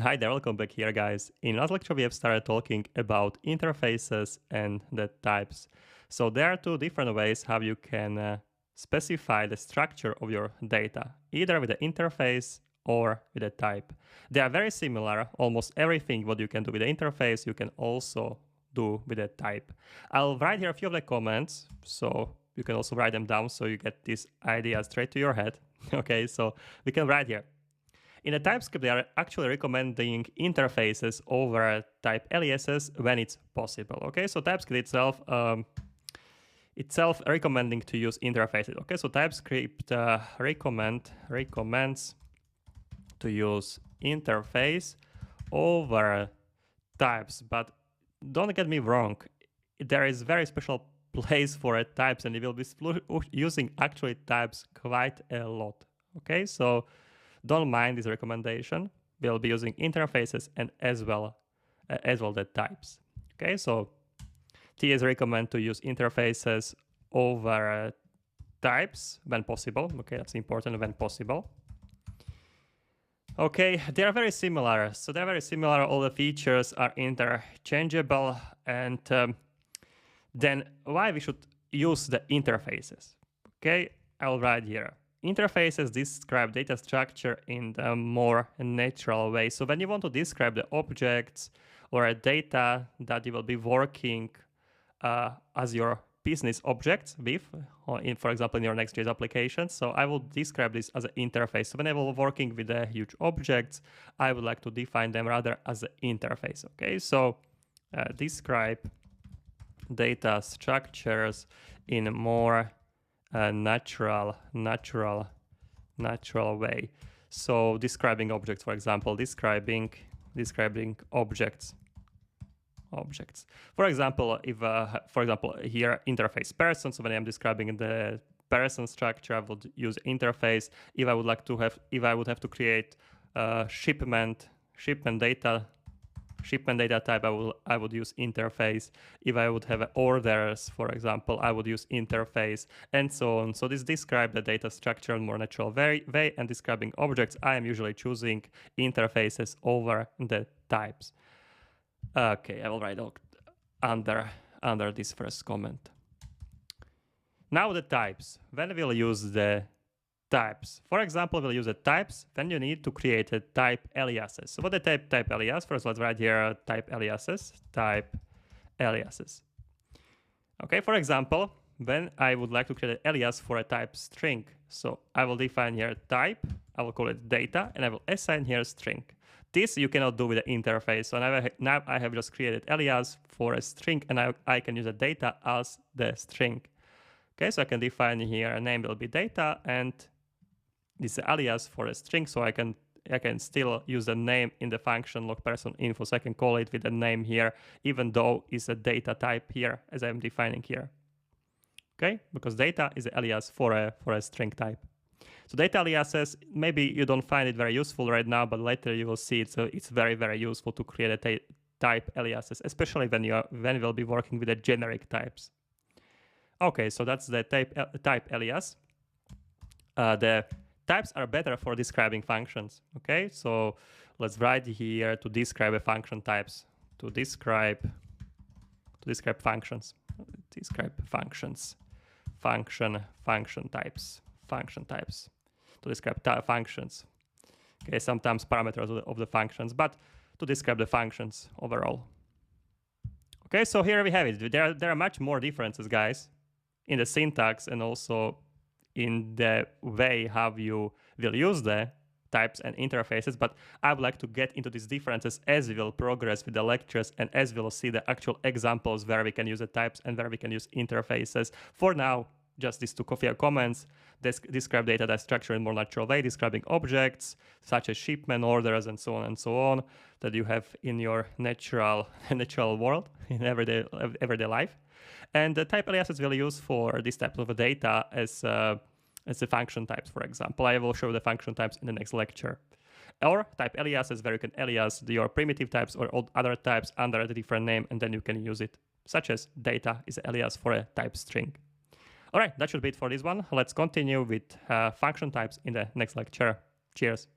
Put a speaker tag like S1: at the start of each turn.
S1: Hi there, welcome back here guys. In last lecture we have started talking about interfaces and the types. So there are two different ways how you can specify the structure of your data, either with the interface or with a type. They are very similar. Almost everything what you can do with the interface you can also do with a type. I'll write here a few of the comments, so you can also write them down so you get this idea straight to your head. Okay, so we can write here. In the TypeScript, they are actually recommending interfaces over type aliases when it's possible. Okay, so TypeScript itself recommending to use interfaces. Okay, so TypeScript recommends to use interface over types, but don't get me wrong, there is very special place for a types, and it will be using actually types quite a lot. Okay, so don't mind this recommendation. We'll be using interfaces and as well the types. Okay, so TS recommend to use interfaces over types when possible. Okay, that's important, when possible. Okay, they are very similar. So they're very similar. All the features are interchangeable. And then why we should use the interfaces? Okay, I'll write here. Interfaces describe data structure in a more natural way. So when you want to describe the objects or a data that you will be working as your business objects with, or for example, in your Next.js application. So I will describe this as an interface. So when I will working with the huge objects, I would like to define them rather as an interface. Okay, so describe data structures in a more natural way. So describing objects, for example, describing objects. For example, if for example here interface person. So when I'm describing the person structure, I would use interface. If I would have to create shipment data type, I would use interface. If I would have orders, for example, I would use interface, and so on. So this describe the data structure in more natural way, and describing objects, I am usually choosing interfaces over the types. Okay, I will write under this first comment. Now the types. When we'll use the types. For example, we'll use the types when you need to create a type aliases. So what the type alias? First, let's write here type aliases. Okay, for example, when I would like to create an alias for a type string, so I will define here type, I will call it data, and I will assign here string. This you cannot do with the interface. So now I have just created alias for a string, and I can use the data as the string. Okay, so I can define here a name will be data, and this alias for a string, so I can still use the name in the function log person info, so I can call it with the name here, even though it's a data type here as I'm defining here. Okay, because data is an alias for a string type. So data aliases, maybe you don't find it very useful right now, but later you will see it. So it's very, very useful to create a type aliases, especially when you will be working with the generic types. Okay, so that's the type alias. The types are better for describing functions. Okay, so let's write here to describe a function types. To describe functions. Function types. To describe functions. Okay, sometimes parameters of the functions, but to describe the functions overall. Okay, so here we have it. There are much more differences, guys, in the syntax and also in the way how you will use the types and interfaces, but I would like to get into these differences as we will progress with the lectures and as we'll see the actual examples where we can use the types and where we can use interfaces. For now, just these two comments. Describe data structure in more natural way, describing objects such as shipment, orders, and so on that you have in your natural world in everyday life. And the type aliases we'll use for this type of data as the function types, for example. I will show the function types in the next lecture. Or type aliases, where you can alias your primitive types or other types under a different name, and then you can use it, such as data is an alias for a type string. All right, that should be it for this one. Let's continue with function types in the next lecture. Cheers.